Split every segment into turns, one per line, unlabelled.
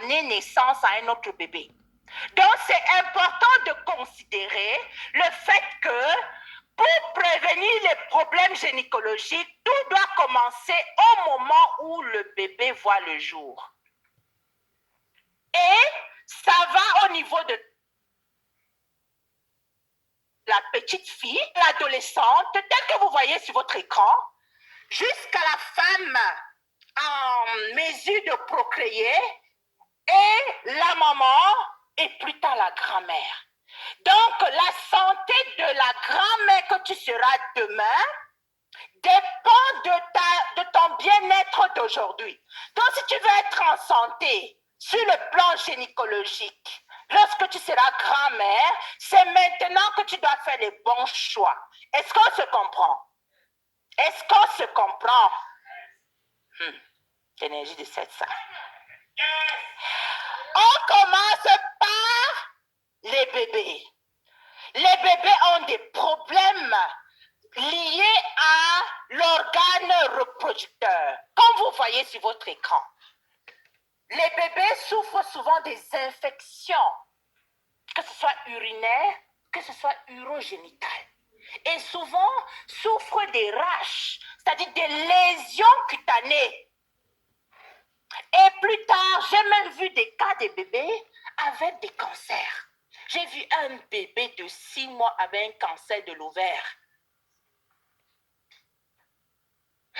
donner naissance à un autre bébé. Donc, c'est important de considérer le fait que pour prévenir les problèmes gynécologiques, tout doit commencer au moment où le bébé voit le jour. Et ça va au niveau de la petite fille, l'adolescente, telle que vous voyez sur votre écran, jusqu'à la femme en mesure de procréer et la maman et plus tard la grand-mère. Donc, la santé de la grand-mère que tu seras demain dépend de ton bien-être d'aujourd'hui. Donc, si tu veux être en santé sur le plan gynécologique, lorsque tu seras grand-mère, c'est maintenant que tu dois faire les bons choix. Est-ce qu'on se comprend? Est-ce qu'on se comprend? L'énergie de cette salle. On commence par les bébés. Les bébés ont des problèmes liés à l'organe reproducteur. Comme vous voyez sur votre écran, les bébés souffrent souvent des infections, que ce soit urinaires, que ce soit urogénitales. Et souvent souffrent des rash, c'est-à-dire des lésions cutanées. Et plus tard, j'ai même vu des cas de bébés avec des cancers. J'ai vu un bébé de 6 mois avec un cancer de l'ovaire.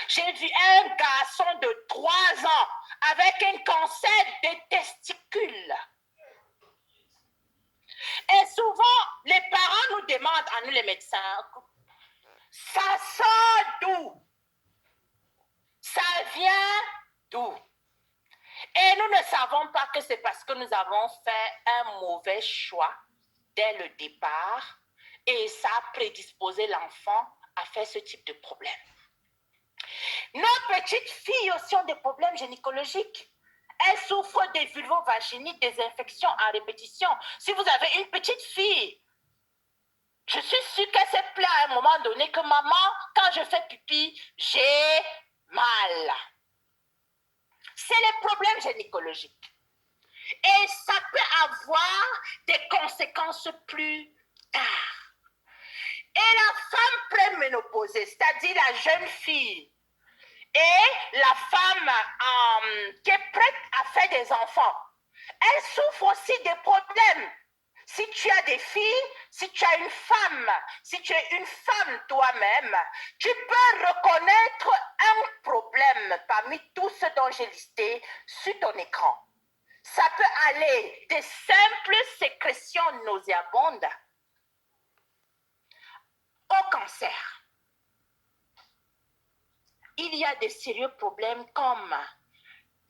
J'ai vu un garçon de 3 ans avec un cancer des testicules. Et souvent, les parents nous demandent, à nous les médecins, ça sort d'où? Ça vient d'où? Et nous ne savons pas que c'est parce que nous avons fait un mauvais choix dès le départ et ça a prédisposé l'enfant à faire ce type de problème. Nos petites filles aussi ont des problèmes gynécologiques. Elles souffrent des vulvovaginites, des infections à répétition. Si vous avez une petite fille, je suis sûre qu'elle s'est plaint à un moment donné que maman, quand je fais pipi, j'ai mal. C'est les problèmes gynécologiques. Et ça peut avoir des conséquences plus tard. Et la femme préménopausée, c'est-à-dire la jeune fille, et la femme qui est prête à faire des enfants, elle souffre aussi des problèmes. Si tu as des filles, si tu as une femme, si tu es une femme toi-même, tu peux reconnaître un problème parmi tous ceux dont j'ai listé sur ton écran. Ça peut aller des simples sécrétions nauséabondes au cancer. Il y a des sérieux problèmes comme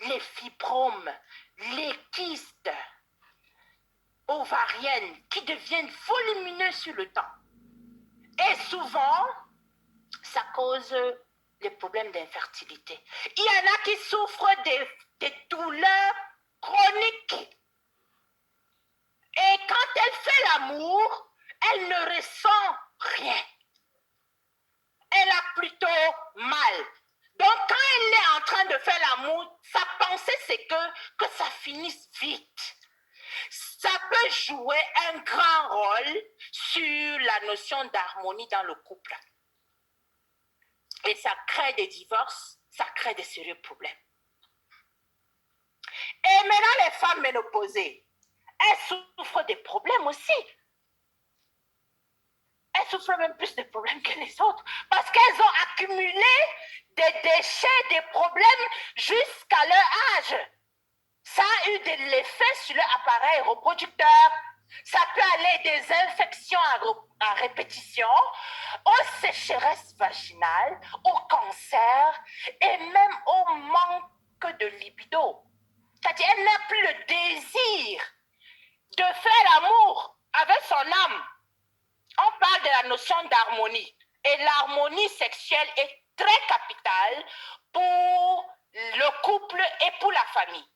les fibromes, les kystes ovariennes qui deviennent volumineux sur le temps. Et souvent, ça cause des problèmes d'infertilité. Il y en a qui souffrent des douleurs chroniques. Et quand elle fait l'amour, elle ne ressent rien. Elle a plutôt mal. Donc, quand elle est en train de faire l'amour, sa pensée, c'est que ça finisse vite. Ça peut jouer un grand rôle sur la notion d'harmonie dans le couple. Et ça crée des divorces, ça crée des sérieux problèmes. Et maintenant, les femmes ménopausées, elles souffrent des problèmes aussi. Elles souffrent même plus de problèmes que les autres parce qu'elles ont accumulé des déchets, des problèmes jusqu'à leur âge. Ça a eu de l'effet sur leur appareil reproducteur. Ça peut aller des infections à répétition, aux sécheresses vaginales, au cancer et même au manque de libido. C'est-à-dire qu'elle n'a plus le désir de faire l'amour avec son âme. On parle de la notion d'harmonie. Et l'harmonie sexuelle est très capitale pour le couple et pour la famille.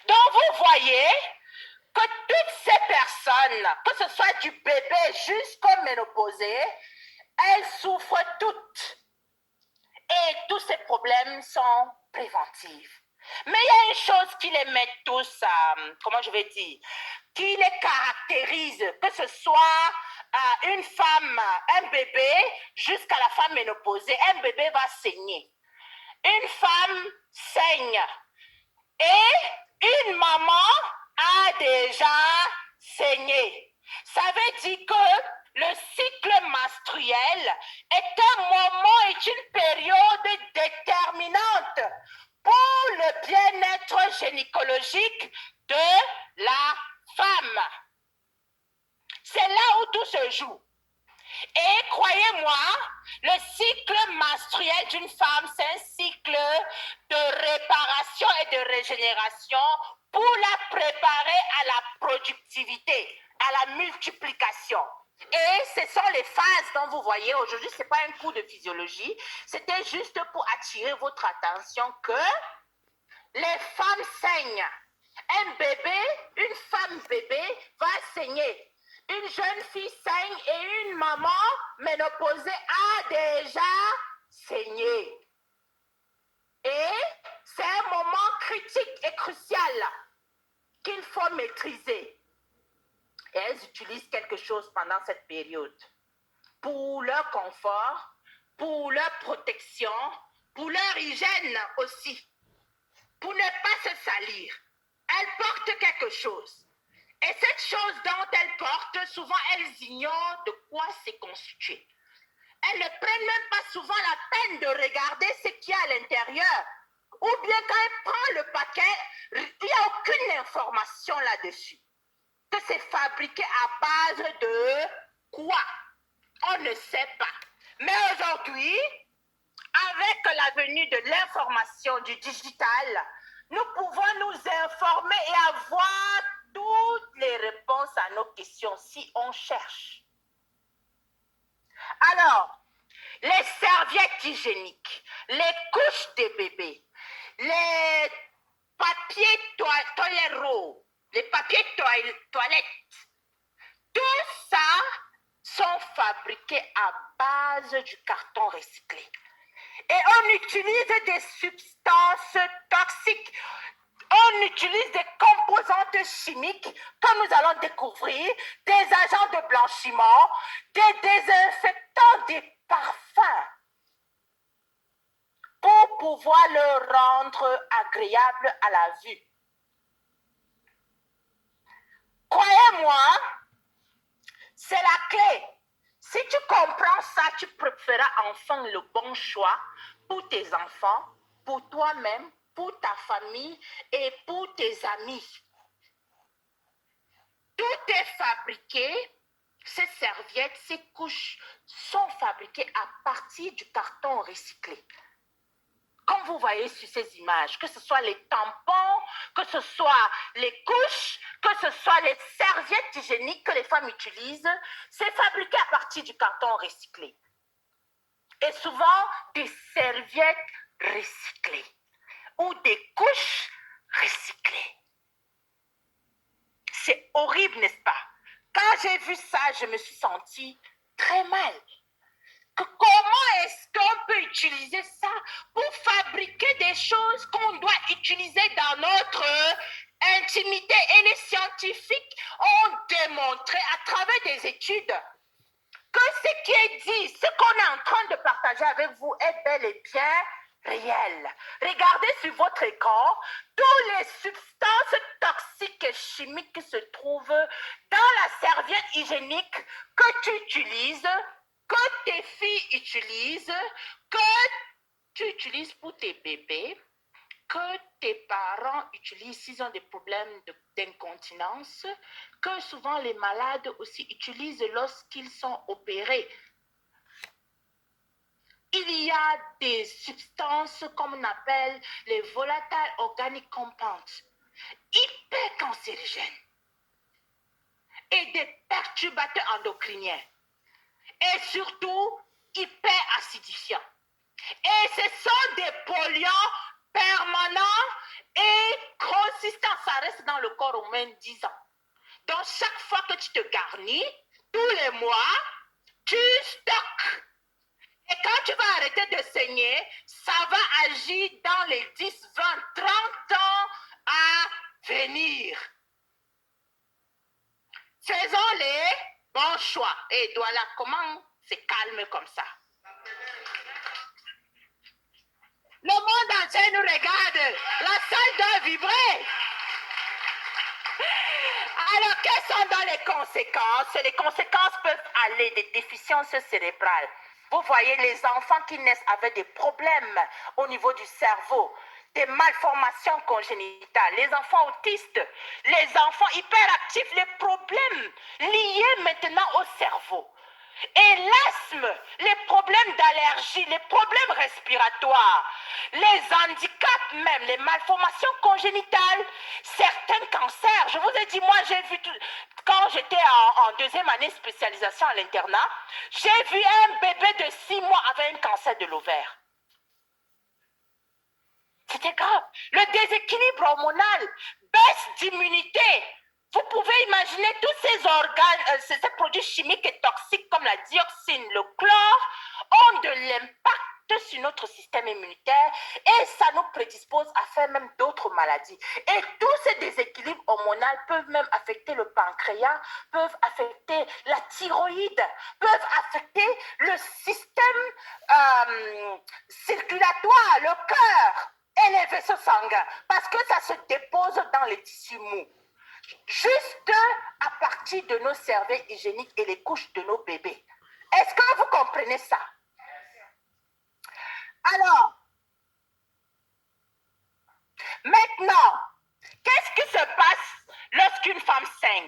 Donc, vous voyez que toutes ces personnes, que ce soit du bébé jusqu'au ménopausé, elles souffrent toutes. Et tous ces problèmes sont préventifs. Mais il y a une chose qui les met tous, comment je vais dire, qui les caractérise, que ce soit une femme, un bébé, jusqu'à la femme ménopausée, un bébé va saigner. Une femme saigne et une maman a déjà saigné. Ça veut dire que le cycle menstruel est un moment, est une période déterminante pour le bien-être gynécologique de la femme. C'est là où tout se joue. Et croyez-moi, le cycle menstruel d'une femme, c'est un cycle de réparation et de régénération pour la préparer à la productivité, à la multiplication. Et ce sont les phases dont vous voyez aujourd'hui, ce n'est pas un cours de physiologie, c'était juste pour attirer votre attention que les femmes saignent. Un bébé, une femme bébé va saigner. Une jeune fille saigne et une maman ménopausée a déjà saigné. Et c'est un moment critique et crucial qu'il faut maîtriser. Et elles utilisent quelque chose pendant cette période pour leur confort, pour leur protection, pour leur hygiène aussi, pour ne pas se salir. Elles portent quelque chose. Et cette chose dont elles portent, souvent elles ignorent de quoi c'est constitué. Elles ne prennent même pas souvent la peine de regarder ce qu'il y a à l'intérieur. Ou bien quand elles prennent le paquet, il n'y a aucune information là-dessus. Que c'est fabriqué à base de quoi? On ne sait pas. Mais aujourd'hui, avec la venue de l'information du digital, nous pouvons nous informer et avoir toutes les réponses à nos questions si on cherche. Alors, les serviettes hygiéniques, les couches des bébés, les papiers toilettes, les papiers toilettes, tout ça sont fabriqués à base du carton recyclé. Et on utilise des substances toxiques. On utilise des composantes chimiques que nous allons découvrir, des agents de blanchiment, des désinfectants, des parfums, pour pouvoir le rendre agréable à la vue. Croyez-moi, c'est la clé. Si tu comprends ça, tu feras enfin le bon choix pour tes enfants, pour toi-même, pour ta famille et pour tes amis. Tout est fabriqué, ces serviettes, ces couches sont fabriquées à partir du carton recyclé. Comme vous voyez sur ces images, que ce soit les tampons, que ce soit les couches, que ce soit les serviettes hygiéniques que les femmes utilisent, c'est fabriqué à partir du carton recyclé. Et souvent, des serviettes recyclées ou des couches recyclées. C'est horrible, n'est-ce pas? Quand j'ai vu ça, je me suis sentie très mal. Comment est-ce qu'on peut utiliser ça pour fabriquer des choses qu'on doit utiliser dans notre intimité? Et les scientifiques ont démontré à travers des études que ce qui est dit, ce qu'on est en train de partager avec vous est bel et bien réel. Regardez sur votre écran toutes les substances toxiques et chimiques qui se trouvent dans la serviette hygiénique que tu utilises, que tes filles utilisent, que tu utilises pour tes bébés, que tes parents utilisent s'ils ont des problèmes d'incontinence, que souvent les malades aussi utilisent lorsqu'ils sont opérés. Il y a des substances comme on appelle les volatile organic compounds, hyper cancérigènes et des perturbateurs endocriniens et surtout hyper acidifiants. Et ce sont des polluants permanents et consistants. Ça reste dans le corps au moins 10 ans. Donc chaque fois que tu te garnis, tous les mois, tu stockes. Et quand tu vas arrêter de saigner, ça va agir dans les 10, 20, 30 ans à venir. Faisons les bons choix. Et voilà comment c'est calme comme ça. Le monde entier nous regarde. La salle doit vibrer. Alors, quelles sont dans les conséquences? Les conséquences peuvent aller des déficiences cérébrales. Vous voyez les enfants qui naissent avec des problèmes au niveau du cerveau, des malformations congénitales, les enfants autistes, les enfants hyperactifs, les problèmes liés maintenant au cerveau. Et l'asthme, les problèmes d'allergie, les problèmes respiratoires, les handicaps même, les malformations congénitales, certains cancers. Je vous ai dit, moi j'ai vu, quand j'étais en deuxième année spécialisation à l'internat, j'ai vu un bébé de 6 mois avec un cancer de l'ovaire. C'était grave. Le déséquilibre hormonal, baisse d'immunité. Vous pouvez imaginer tous ces organes, ces produits chimiques et toxiques comme la dioxine, le chlore, ont de l'impact sur notre système immunitaire et ça nous prédispose à faire même d'autres maladies. Et tous ces déséquilibres hormonaux peuvent même affecter le pancréas, peuvent affecter la thyroïde, peuvent affecter le système circulatoire, le cœur et les vaisseaux sanguins, parce que ça se dépose dans les tissus mous. Juste à partir de nos cervelles hygiéniques et les couches de nos bébés. Est-ce que vous comprenez ça? Alors, maintenant, qu'est-ce qui se passe lorsqu'une femme saigne?